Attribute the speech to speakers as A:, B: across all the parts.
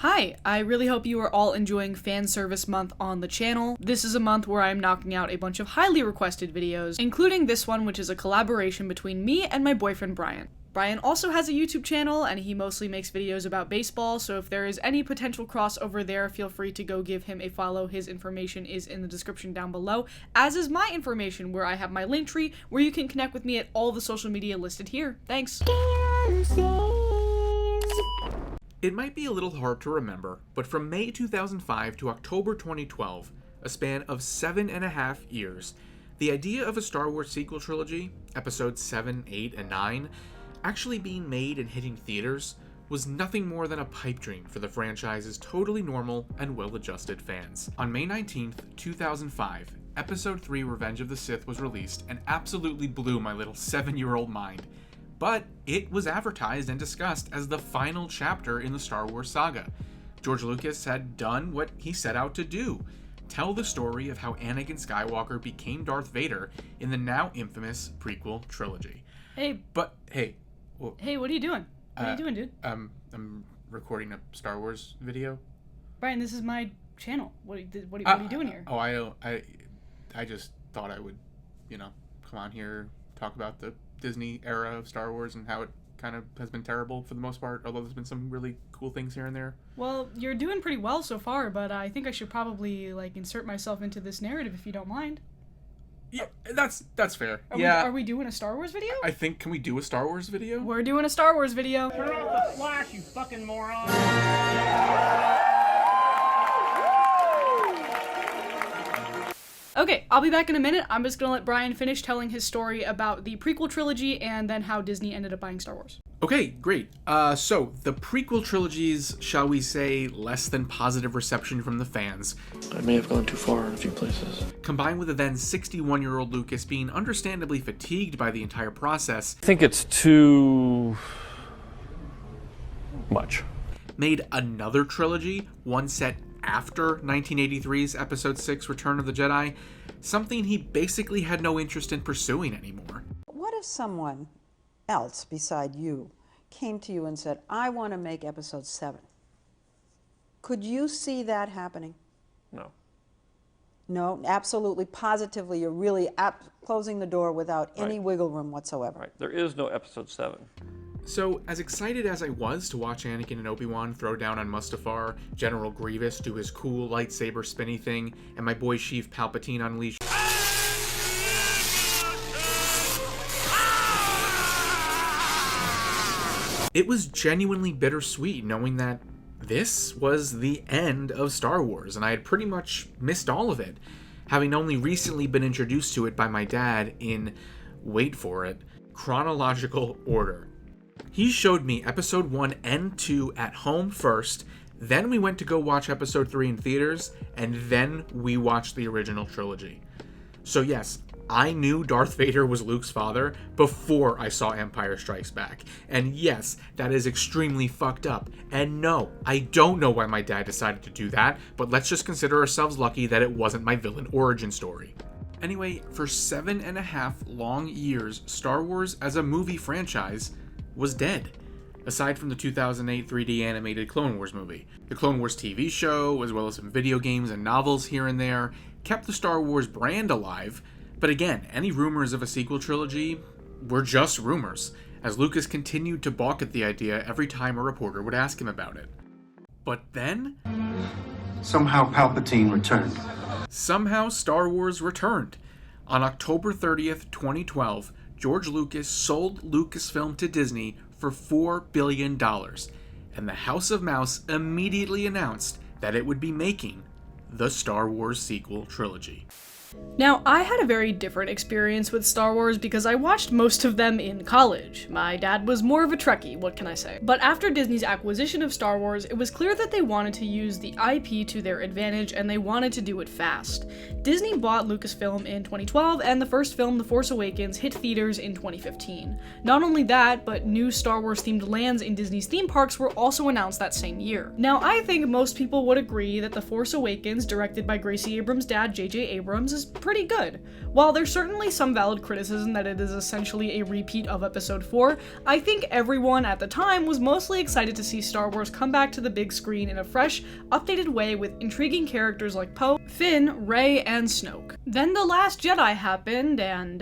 A: Hi, I really hope you are all enjoying Fan Service Month on the channel. This is a month where I'm knocking out a bunch of highly requested videos, including this one, which is a collaboration between me and my boyfriend Brian. Brian also has a YouTube channel, and he mostly makes videos about baseball, so if there is any potential crossover there, feel free to go give him a follow. His information is in the description down below, as is my information, where I have my Linktree, where you can connect with me at all the social media listed here. Thanks!
B: It might be a little hard to remember, but from May 2005 to October 2012, a span of 7.5 years, the idea of a Star Wars sequel trilogy, episodes 7, 8, and 9, actually being made and hitting theaters was nothing more than a pipe dream for the franchise's totally normal and well-adjusted fans. On May 19th, 2005, Episode 3 Revenge of the Sith was released and absolutely blew my little 7-year-old mind. But it was advertised and discussed as the final chapter in the Star Wars saga. George Lucas had done what he set out to do: tell the story of how Anakin Skywalker became Darth Vader in the now infamous prequel trilogy.
A: Hey,
B: what are
A: you doing? What are you doing, dude?
B: I'm recording a Star Wars video.
A: Brian, this is my channel. What are you doing here?
B: I just thought I would, come on here, talk about the Disney era of Star Wars and how it kind of has been terrible for the most part, although there's been some really cool things here and there.
A: Well, you're doing pretty well so far, but I think I should probably insert myself into this narrative if you don't mind.
B: Yeah, that's fair.
A: Are we doing a Star Wars video?
B: I think, can we do a Star Wars video?
A: We're doing a Star Wars video.
C: Turn off the flash, you fucking moron!
A: Okay, I'll be back in a minute. I'm just gonna let Brian finish telling his story about the prequel trilogy and then how Disney ended up buying Star Wars.
B: Okay, great. So, the prequel trilogy's, shall we say, less than positive reception from the fans.
D: I may have gone too far in a few places.
B: Combined with the then 61-year-old Lucas being understandably fatigued by the entire process.
D: I think it's too much.
B: Made another trilogy, one set after 1983's Episode 6 Return of the Jedi, something he basically had no interest in pursuing anymore.
E: What if someone else beside you came to you and said, I want to make Episode 7? Could you see that happening?
D: No.
E: No, absolutely, positively, you're really closing the door without any wiggle room whatsoever.
D: Right, there is no Episode 7.
B: So, as excited as I was to watch Anakin and Obi-Wan throw down on Mustafar, General Grievous do his cool lightsaber spinny thing, and my boy Sheev Palpatine unleash it was genuinely bittersweet knowing that this was the end of Star Wars, and I had pretty much missed all of it, having only recently been introduced to it by my dad in, wait for it, chronological order. He showed me Episode 1 and 2 at home first, then we went to go watch Episode 3 in theaters, and then we watched the original trilogy. So yes, I knew Darth Vader was Luke's father before I saw Empire Strikes Back. And yes, that is extremely fucked up. And no, I don't know why my dad decided to do that, but let's just consider ourselves lucky that it wasn't my villain origin story. Anyway, for 7.5 long years, Star Wars as a movie franchise was dead, aside from the 2008 3D animated Clone Wars movie. The Clone Wars TV show, as well as some video games and novels here and there, kept the Star Wars brand alive, but again, any rumors of a sequel trilogy were just rumors, as Lucas continued to balk at the idea every time a reporter would ask him about it. But then,
F: somehow Palpatine returned.
B: Somehow Star Wars returned. On October 30th, 2012, George Lucas sold Lucasfilm to Disney for $4 billion, and the House of Mouse immediately announced that it would be making the Star Wars sequel trilogy.
A: Now, I had a very different experience with Star Wars because I watched most of them in college. My dad was more of a Trekkie, what can I say? But after Disney's acquisition of Star Wars, it was clear that they wanted to use the IP to their advantage, and they wanted to do it fast. Disney bought Lucasfilm in 2012, and the first film, The Force Awakens, hit theaters in 2015. Not only that, but new Star Wars-themed lands in Disney's theme parks were also announced that same year. Now, I think most people would agree that The Force Awakens, directed by Gracie Abrams' dad, J.J. Abrams, is pretty good. While there's certainly some valid criticism that it is essentially a repeat of Episode 4, I think everyone at the time was mostly excited to see Star Wars come back to the big screen in a fresh, updated way with intriguing characters like Poe, Finn, Rey, and Snoke. Then The Last Jedi happened, and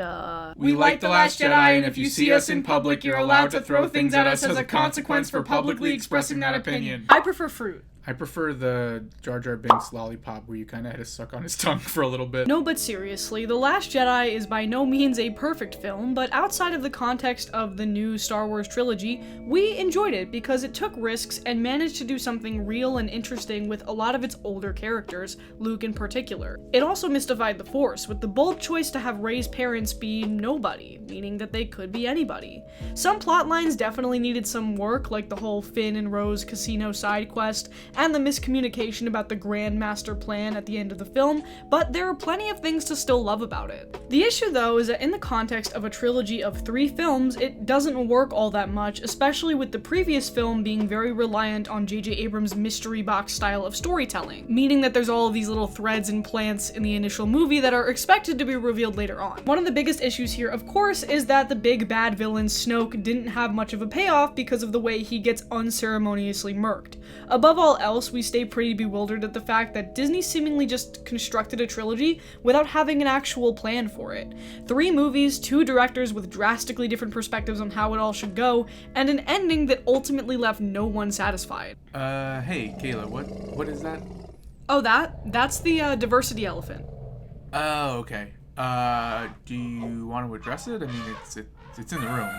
B: We like The Last Jedi, and if you see us in public, you're allowed to throw things at us as a consequence for publicly expressing that opinion.
A: I prefer fruit.
B: I prefer the Jar Jar Binks lollipop where you kind of had to suck on his tongue for a little bit.
A: No, but seriously, The Last Jedi is by no means a perfect film, but outside of the context of the new Star Wars trilogy, we enjoyed it because it took risks and managed to do something real and interesting with a lot of its older characters, Luke in particular. It also mystified the Force, with the bold choice to have Rey's parents be nobody, meaning that they could be anybody. Some plot lines definitely needed some work, like the whole Finn and Rose casino side quest, and the miscommunication about the Grand Master Plan at the end of the film, but there are plenty of things to still love about it. The issue though is that in the context of a trilogy of 3 films, it doesn't work all that much, especially with the previous film being very reliant on J.J. Abrams' mystery box style of storytelling, meaning that there's all of these little threads and plants in the initial movie that are expected to be revealed later on. One of the biggest issues here, of course, is that the big bad villain Snoke didn't have much of a payoff because of the way he gets unceremoniously murked. Above all else, we stay pretty bewildered at the fact that Disney seemingly just constructed a trilogy without having an actual plan for it. 3 movies, 2 directors with drastically different perspectives on how it all should go, and an ending that ultimately left no one satisfied.
B: Hey, Kayla, what is that?
A: Oh, that's the diversity elephant.
B: Oh, okay. Do you want to address it? I mean, it's in the room.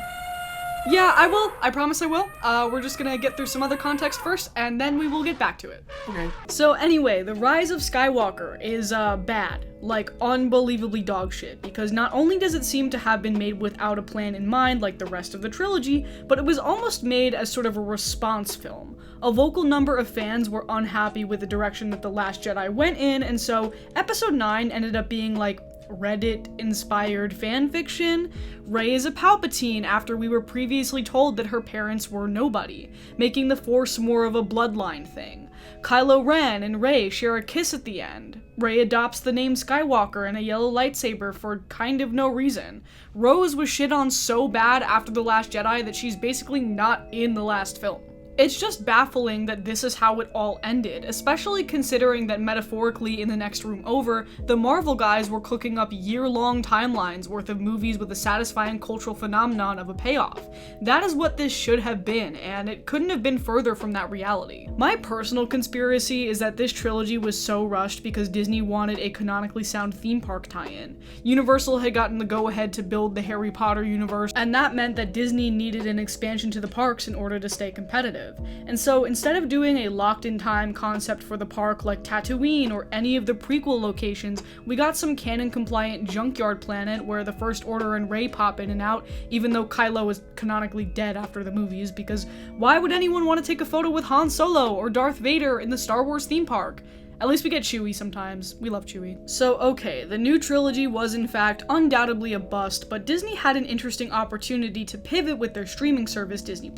A: Yeah, I will. I promise I will. We're just gonna get through some other context first, and then we will get back to it.
B: Okay.
A: So anyway, The Rise of Skywalker is, bad. Like, unbelievably dog shit, because not only does it seem to have been made without a plan in mind like the rest of the trilogy, but it was almost made as sort of a response film. A vocal number of fans were unhappy with the direction that The Last Jedi went in, and so Episode 9 ended up being like Reddit-inspired fanfiction. Rey is a Palpatine after we were previously told that her parents were nobody, making the Force more of a bloodline thing. Kylo Ren and Rey share a kiss at the end. Rey adopts the name Skywalker and a yellow lightsaber for kind of no reason. Rose was shit on so bad after The Last Jedi that she's basically not in the last film. It's just baffling that this is how it all ended, especially considering that metaphorically in the next room over, the Marvel guys were cooking up year-long timelines worth of movies with a satisfying cultural phenomenon of a payoff. That is what this should have been, and it couldn't have been further from that reality. My personal conspiracy is that this trilogy was so rushed because Disney wanted a canonically sound theme park tie-in. Universal had gotten the go-ahead to build the Harry Potter universe, and that meant that Disney needed an expansion to the parks in order to stay competitive. And so instead of doing a locked-in-time concept for the park like Tatooine or any of the prequel locations, we got some canon-compliant junkyard planet where the First Order and Rey pop in and out, even though Kylo is canonically dead after the movies, because why would anyone want to take a photo with Han Solo or Darth Vader in the Star Wars theme park? At least we get Chewie sometimes. We love Chewie. So okay, the new trilogy was in fact undoubtedly a bust, but Disney had an interesting opportunity to pivot with their streaming service Disney+.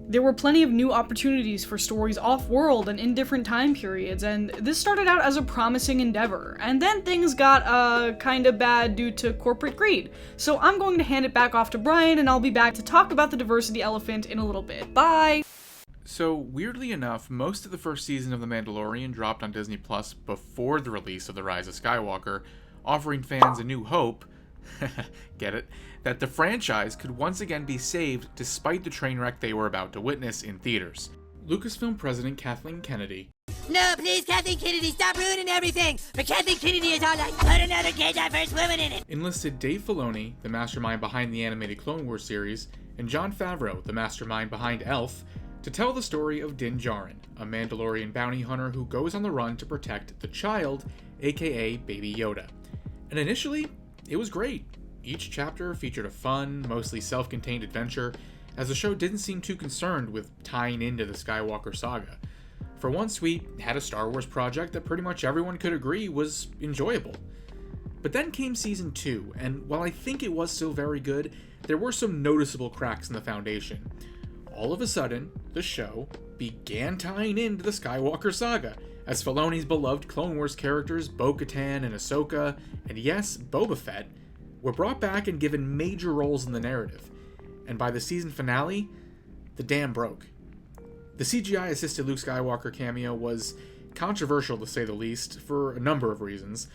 A: There were plenty of new opportunities for stories off-world and in different time periods, and this started out as a promising endeavor, and then things got kinda bad due to corporate greed. So I'm going to hand it back off to Brian, and I'll be back to talk about the diversity elephant in a little bit. Bye!
B: So, weirdly enough, most of the first season of The Mandalorian dropped on Disney Plus before the release of The Rise of Skywalker, offering fans a new hope, get it, that the franchise could once again be saved despite the train wreck they were about to witness in theaters. Lucasfilm president Kathleen Kennedy.
G: No, please, Kathleen Kennedy, stop ruining everything! But Kathleen Kennedy is all like, put another gay diverse woman in it!
B: Enlisted Dave Filoni, the mastermind behind the animated Clone Wars series, and Jon Favreau, the mastermind behind Elf, to tell the story of Din Djarin, a Mandalorian bounty hunter who goes on the run to protect the child, aka Baby Yoda. And initially, it was great. Each chapter featured a fun, mostly self-contained adventure, as the show didn't seem too concerned with tying into the Skywalker saga. For once, we had a Star Wars project that pretty much everyone could agree was enjoyable. But then came Season 2, and while I think it was still very good, there were some noticeable cracks in the foundation. All of a sudden, the show began tying into the Skywalker saga, as Filoni's beloved Clone Wars characters Bo-Katan and Ahsoka, and yes, Boba Fett, were brought back and given major roles in the narrative. And by the season finale, the dam broke. The CGI-assisted Luke Skywalker cameo was controversial to say the least, for a number of reasons.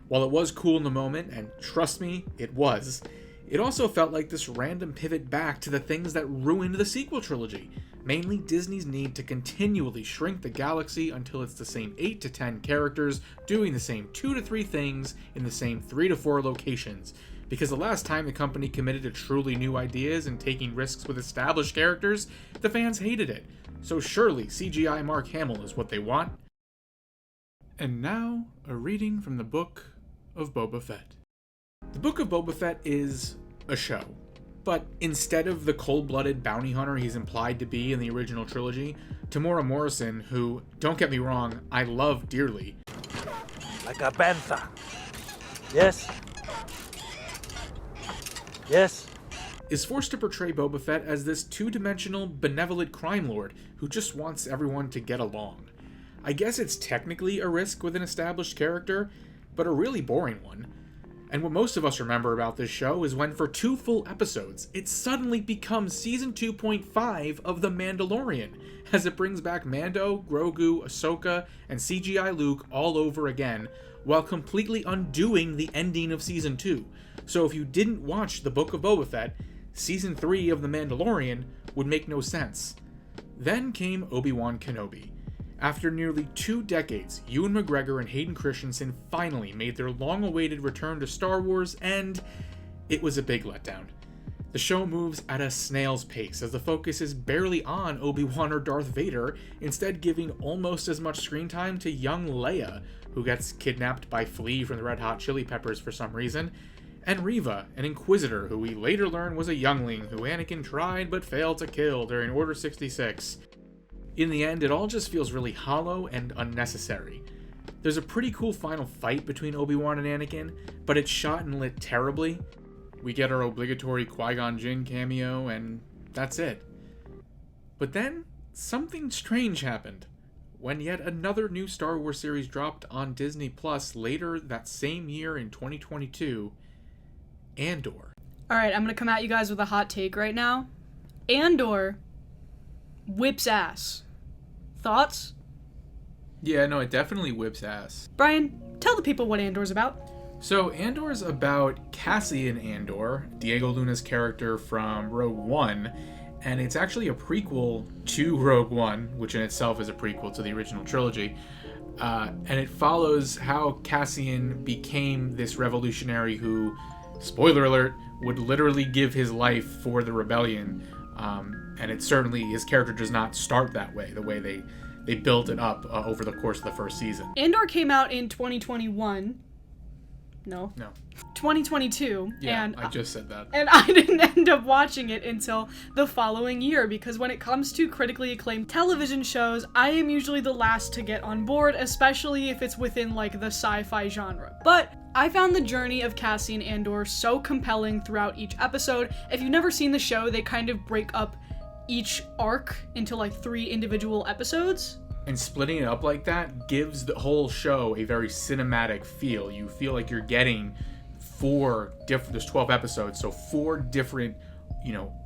B: While it was cool in the moment, and trust me, it was, it also felt like this random pivot back to the things that ruined the sequel trilogy, mainly Disney's need to continually shrink the galaxy until it's the same 8 to 10 characters doing the same 2 to 3 things in the same 3 to 4 locations, because the last time the company committed to truly new ideas and taking risks with established characters, the fans hated it. So surely CGI Mark Hamill is what they want. And now, a reading from the Book of Boba Fett. The Book of Boba Fett is a show, but instead of the cold-blooded bounty hunter he's implied to be in the original trilogy, Tamora Morrison, who, don't get me wrong, I love dearly.
H: Like a bantha. Yes? Yes?
B: Is forced to portray Boba Fett as this two-dimensional, benevolent crime lord who just wants everyone to get along. I guess it's technically a risk with an established character, but a really boring one. And what most of us remember about this show is when for 2 full episodes, it suddenly becomes Season 2.5 of The Mandalorian, as it brings back Mando, Grogu, Ahsoka, and CGI Luke all over again, while completely undoing the ending of Season 2. So if you didn't watch The Book of Boba Fett, Season 3 of The Mandalorian would make no sense. Then came Obi-Wan Kenobi. After nearly 2 decades, Ewan McGregor and Hayden Christensen finally made their long-awaited return to Star Wars, and it was a big letdown. The show moves at a snail's pace, as the focus is barely on Obi-Wan or Darth Vader, instead giving almost as much screen time to young Leia, who gets kidnapped by Flea from the Red Hot Chili Peppers for some reason, and Reva, an Inquisitor who we later learn was a youngling who Anakin tried but failed to kill during Order 66. In the end, it all just feels really hollow and unnecessary. There's a pretty cool final fight between Obi-Wan and Anakin, but it's shot and lit terribly. We get our obligatory Qui-Gon Jinn cameo, and that's it. But then, something strange happened. When yet another new Star Wars series dropped on Disney Plus later that same year in 2022, Andor.
A: Alright, I'm gonna come at you guys with a hot take right now. Andor whips ass. Thoughts?
B: Yeah, no, it definitely whips ass.
A: Brian, tell the people what Andor's about.
B: So, Andor's about Cassian Andor, Diego Luna's character from Rogue One, and it's actually a prequel to Rogue One, which in itself is a prequel to the original trilogy. And it follows how Cassian became this revolutionary who, spoiler alert, would literally give his life for the rebellion. And it certainly, his character does not start that way, the way they built it up over the course of the first season.
A: Andor came out in 2021. No. 2022.
B: Yeah,
A: and
B: I just said that.
A: And I didn't end up watching it until the following year, because when it comes to critically acclaimed television shows, I am usually the last to get on board, especially if it's within, like, the sci-fi genre. But I found the journey of Cassian Andor so compelling throughout each episode. If you've never seen the show, they kind of break up each arc into, like, 3 individual episodes.
B: And splitting it up like that gives the whole show a very cinematic feel. You feel like you're getting 4 different, there's 12 episodes, so 4 different,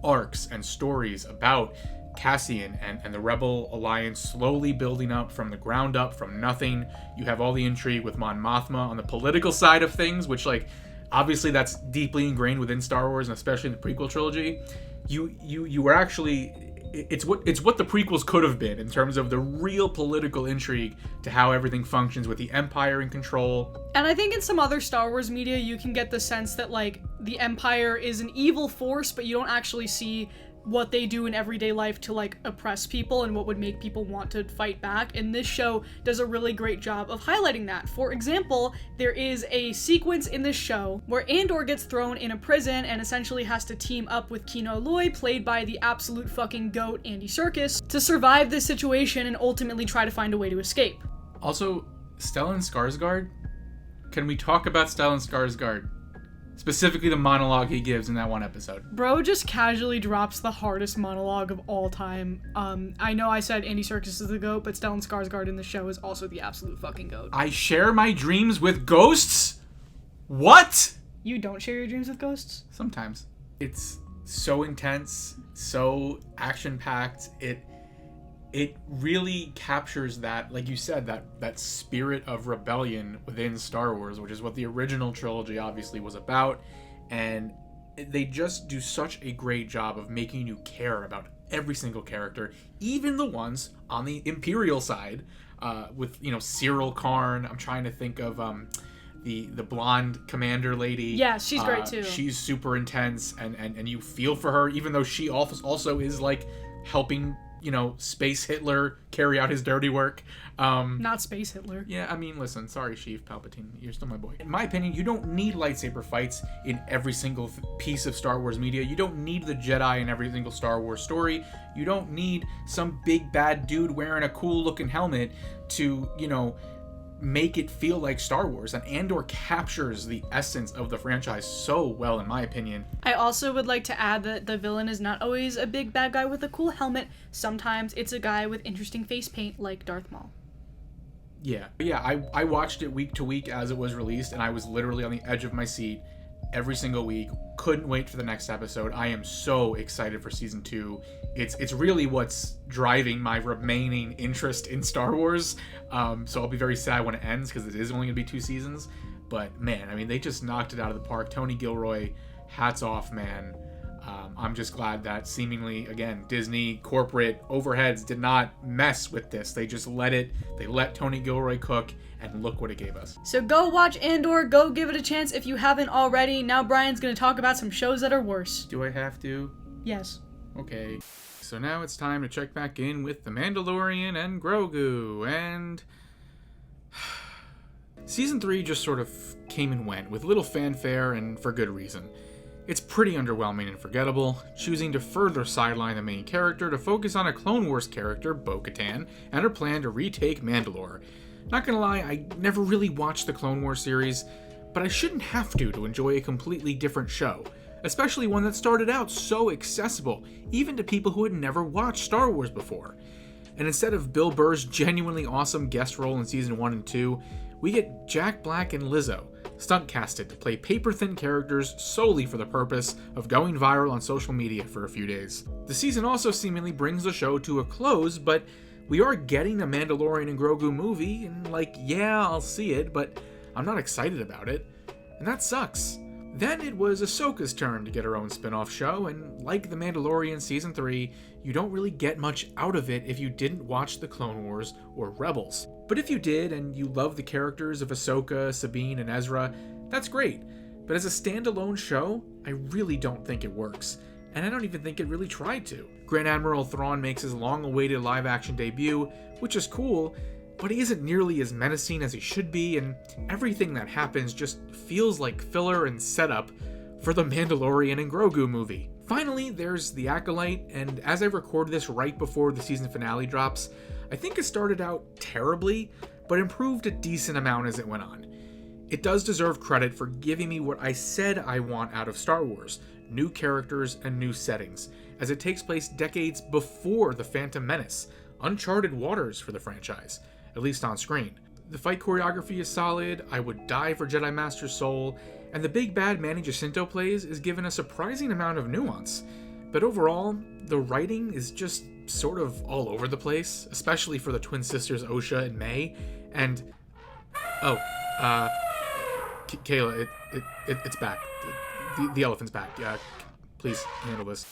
B: arcs and stories about Cassian and the Rebel Alliance slowly building up from the ground up, from nothing. You have all the intrigue with Mon Mothma on the political side of things, which, like, obviously that's deeply ingrained within Star Wars, and especially in the prequel trilogy. You were actually... It's what the prequels could have been in terms of the real political intrigue to how everything functions with the Empire in control.
A: And I think in some other Star Wars media, you can get the sense that, like, the Empire is an evil force, but you don't actually see what they do in everyday life to, like, oppress people and what would make people want to fight back. And this show does a really great job of highlighting that. For example, there is a sequence in this show where Andor gets thrown in a prison and essentially has to team up with Kino Loy, played by the absolute fucking goat Andy Serkis, to survive this situation and ultimately try to find a way to escape.
B: Also, Stellan Skarsgård? Can we talk about Stellan Skarsgård? Specifically the monologue he gives in that one episode.
A: Bro just casually drops the hardest monologue of all time. I know I said Andy Serkis is the GOAT, but Stellan Skarsgård in the show is also the absolute fucking GOAT.
B: I share my dreams with ghosts? What?
A: You don't share your dreams with ghosts?
B: Sometimes. It's so intense, so action-packed. It really captures that, like you said, that spirit of rebellion within Star Wars, which is what the original trilogy obviously was about. And they just do such a great job of making you care about every single character, even the ones on the Imperial side, with, Cyril Karn. I'm trying to think of the blonde commander lady.
A: Yeah, she's great too.
B: She's super intense, and you feel for her, even though she also is like helping Space Hitler carry out his dirty work.
A: Not Space Hitler.
B: Yeah, I mean, listen, sorry, Sheev Palpatine, you're still my boy. In my opinion, you don't need lightsaber fights in every single piece of Star Wars media. You don't need the Jedi in every single Star Wars story. You don't need some big bad dude wearing a cool looking helmet to, make it feel like Star Wars. And Andor captures the essence of the franchise so well, in my opinion.
A: I also would like to add that the villain is not always a big bad guy with a cool helmet. Sometimes it's a guy with interesting face paint like Darth Maul.
B: Yeah, I watched it week to week as it was released, and I was literally on the edge of my seat every single week. Couldn't wait for the next episode. I am so excited for season 2. It's really what's driving my remaining interest in Star Wars. So I'll be very sad when it ends, because it is only going to be 2 seasons. But man, I mean, they just knocked it out of the park. Tony Gilroy, hats off, man. I'm just glad that seemingly, again, Disney corporate overheads did not mess with this. They just let Tony Gilroy cook, and look what it gave us.
A: So go watch Andor, go give it a chance if you haven't already. Now Brian's going to talk about some shows that are worse.
B: Do I have to?
A: Yes.
B: Okay. So now it's time to check back in with The Mandalorian and Grogu, and Season 3 just sort of came and went with little fanfare, and for good reason. It's pretty underwhelming and forgettable, choosing to further sideline the main character to focus on a Clone Wars character, Bo-Katan, and her plan to retake Mandalore. Not gonna lie, I never really watched the Clone Wars series, but I shouldn't have to enjoy a completely different show, especially one that started out so accessible, even to people who had never watched Star Wars before. And instead of Bill Burr's genuinely awesome guest role in Season 1 and 2, we get Jack Black and Lizzo, stunt casted to play paper-thin characters solely for the purpose of going viral on social media for a few days. The season also seemingly brings the show to a close, but we are getting a Mandalorian and Grogu movie, and yeah, I'll see it, but I'm not excited about it, and that sucks. Then it was Ahsoka's turn to get her own spin-off show, and like The Mandalorian Season 3, you don't really get much out of it if you didn't watch The Clone Wars or Rebels. But if you did, and you love the characters of Ahsoka, Sabine, and Ezra, that's great. But as a standalone show, I really don't think it works, and I don't even think it really tried to. Grand Admiral Thrawn makes his long-awaited live-action debut, which is cool, but he isn't nearly as menacing as he should be, and everything that happens just feels like filler and setup for the Mandalorian and Grogu movie. Finally, there's The Acolyte, and as I record this right before the season finale drops, I think it started out terribly, but improved a decent amount as it went on. It does deserve credit for giving me what I said I want out of Star Wars, new characters and new settings, as it takes place decades before The Phantom Menace, uncharted waters for the franchise, at least on screen. The fight choreography is solid, I would die for Jedi Master Soul, and the big bad Manny Jacinto plays is given a surprising amount of nuance. But overall, the writing is just sort of all over the place, especially for the twin sisters Osha and May, and... Kayla, it's back. The elephant's back. Please handle this.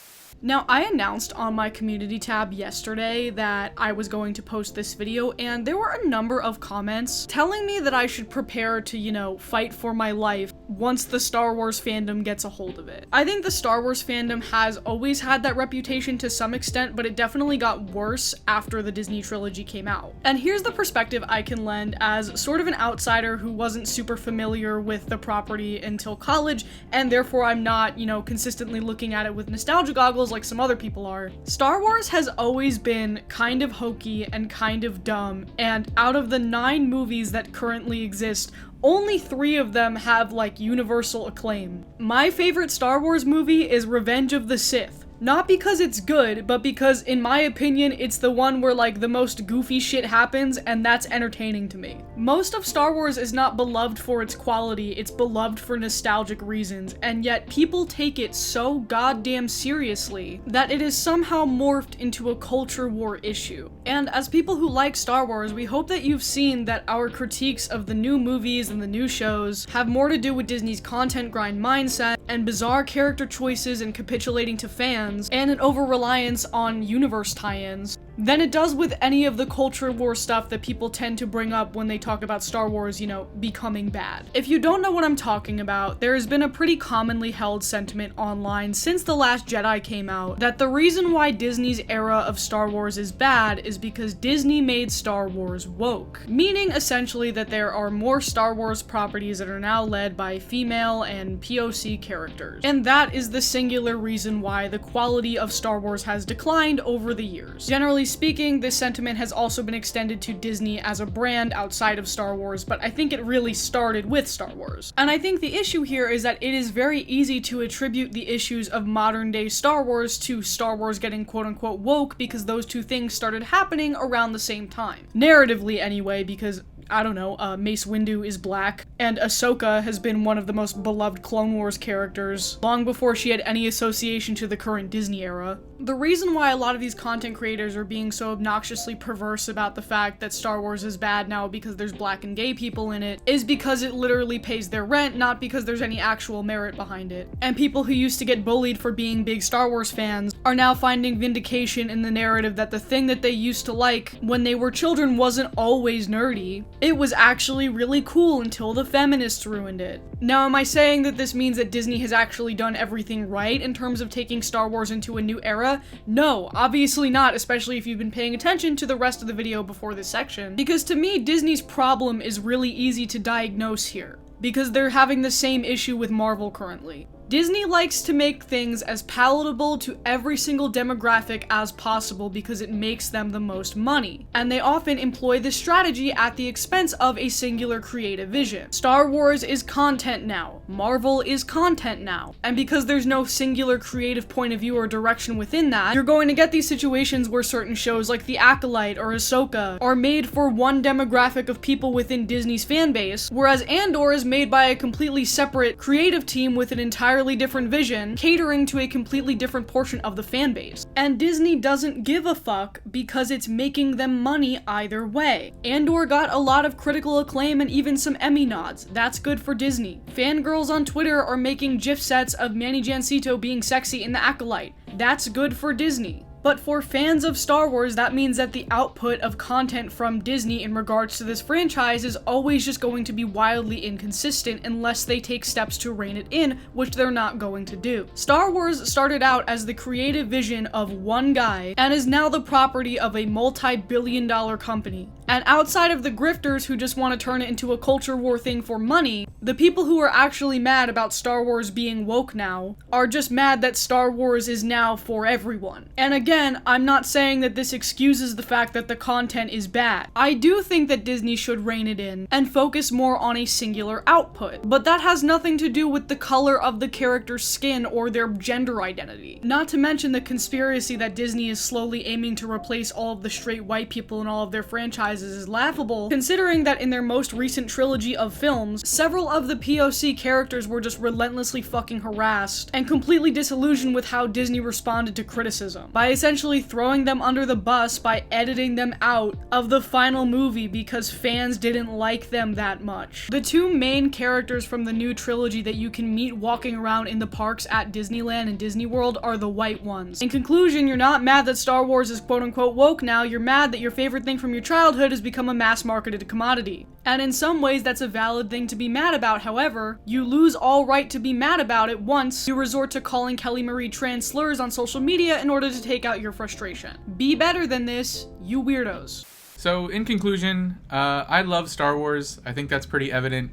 A: Now, I announced on my community tab yesterday that I was going to post this video, and there were a number of comments telling me that I should prepare to, fight for my life once the Star Wars fandom gets a hold of it. I think the Star Wars fandom has always had that reputation to some extent, but it definitely got worse after the Disney trilogy came out. And here's the perspective I can lend as sort of an outsider who wasn't super familiar with the property until college, and therefore I'm not, consistently looking at it with nostalgia goggles like some other people are. Star Wars has always been kind of hokey and kind of dumb, and out of the 9 movies that currently exist, only 3 of them have, like, universal acclaim. My favorite Star Wars movie is Revenge of the Sith. Not because it's good, but because, in my opinion, it's the one where, like, the most goofy shit happens, and that's entertaining to me. Most of Star Wars is not beloved for its quality, it's beloved for nostalgic reasons, and yet people take it so goddamn seriously that it is somehow morphed into a culture war issue. And as people who like Star Wars, we hope that you've seen that our critiques of the new movies and the new shows have more to do with Disney's content grind mindset and bizarre character choices and capitulating to fans, and an over-reliance on universe tie-ins, than it does with any of the culture war stuff that people tend to bring up when they talk about Star Wars, you know, becoming bad. If you don't know what I'm talking about, there has been a pretty commonly held sentiment online since The Last Jedi came out that the reason why Disney's era of Star Wars is bad is because Disney made Star Wars woke. Meaning essentially that there are more Star Wars properties that are now led by female and POC characters. And that is the singular reason why the quality of Star Wars has declined over the years. Generally speaking, this sentiment has also been extended to Disney as a brand outside of Star Wars, but I think it really started with Star Wars. And I think the issue here is that it is very easy to attribute the issues of modern day Star Wars to Star Wars getting quote-unquote woke because those two things started happening around the same time. Narratively anyway, because I don't know, Mace Windu is black, and Ahsoka has been one of the most beloved Clone Wars characters long before she had any association to the current Disney era. The reason why a lot of these content creators are being so obnoxiously perverse about the fact that Star Wars is bad now because there's black and gay people in it is because it literally pays their rent, not because there's any actual merit behind it. And people who used to get bullied for being big Star Wars fans are now finding vindication in the narrative that the thing that they used to like when they were children wasn't always nerdy. It was actually really cool until the feminists ruined it. Now, am I saying that this means that Disney has actually done everything right in terms of taking Star Wars into a new era? No, obviously not, especially if you've been paying attention to the rest of the video before this section. Because to me, Disney's problem is really easy to diagnose here, because they're having the same issue with Marvel currently. Disney likes to make things as palatable to every single demographic as possible because it makes them the most money, and they often employ this strategy at the expense of a singular creative vision. Star Wars is content now, Marvel is content now, and because there's no singular creative point of view or direction within that, you're going to get these situations where certain shows like The Acolyte or Ahsoka are made for one demographic of people within Disney's fanbase, whereas Andor is made by a completely separate creative team with an entirely different vision, catering to a completely different portion of the fan base. And Disney doesn't give a fuck because it's making them money either way. Andor got a lot of critical acclaim and even some Emmy nods. That's good for Disney. Fangirls on Twitter are making GIF sets of Manny Jacinto being sexy in The Acolyte. That's good for Disney. But for fans of Star Wars, that means that the output of content from Disney in regards to this franchise is always just going to be wildly inconsistent unless they take steps to rein it in, which they're not going to do. Star Wars started out as the creative vision of one guy and is now the property of a multi-billion-dollar company. And outside of the grifters who just want to turn it into a culture war thing for money, the people who are actually mad about Star Wars being woke now are just mad that Star Wars is now for everyone. And again, I'm not saying that this excuses the fact that the content is bad. I do think that Disney should rein it in and focus more on a singular output, but that has nothing to do with the color of the character's skin or their gender identity. Not to mention the conspiracy that Disney is slowly aiming to replace all of the straight white people in all of their franchises is laughable, considering that in their most recent trilogy of films, several of the POC characters were just relentlessly fucking harassed and completely disillusioned with how Disney responded to criticism, by essentially throwing them under the bus by editing them out of the final movie because fans didn't like them that much. The two main characters from the new trilogy that you can meet walking around in the parks at Disneyland and Disney World are the white ones. In conclusion, you're not mad that Star Wars is quote-unquote woke now, you're mad that your favorite thing from your childhood has become a mass-marketed commodity. And in some ways, that's a valid thing to be mad about. However, you lose all right to be mad about it once you resort to calling Kelly Marie trans slurs on social media in order to take out your frustration. Be better than this, you weirdos.
B: So, in conclusion, I love Star Wars. I think that's pretty evident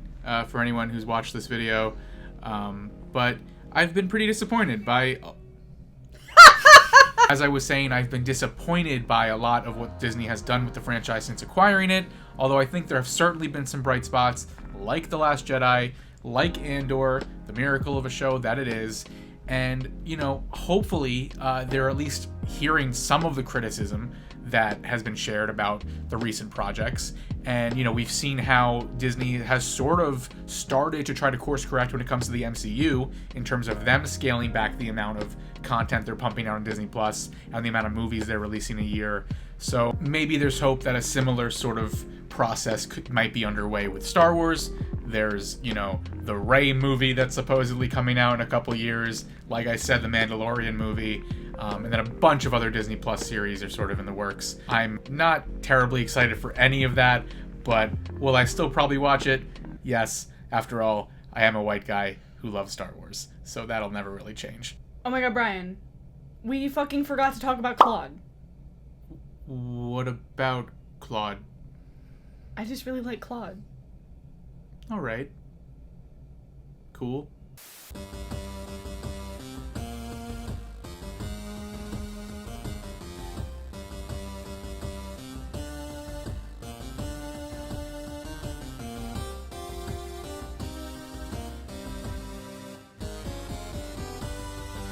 B: for anyone who's watched this video. But I've been pretty disappointed by... As I was saying, I've been disappointed by a lot of what Disney has done with the franchise since acquiring it, although I think there have certainly been some bright spots, like The Last Jedi, like Andor, the miracle of a show that it is, and, you know, hopefully they're at least hearing some of the criticism that has been shared about the recent projects. And, you know, we've seen how Disney has sort of started to try to course correct when it comes to the MCU in terms of them scaling back the amount of content they're pumping out on Disney Plus and the amount of movies they're releasing a year. So maybe there's hope that a similar sort of process might be underway with Star Wars. There's, you know, the Rey movie that's supposedly coming out in a couple years. Like I said, the Mandalorian movie. And then a bunch of other Disney Plus series are sort of in the works. I'm not terribly excited for any of that, but will I still probably watch it? Yes. After all, I am a white guy who loves Star Wars, so that'll never really change.
A: Oh my god, Brian. We fucking forgot to talk about Claude.
B: What about Claude?
A: I just really like Claude.
B: Alright. Cool.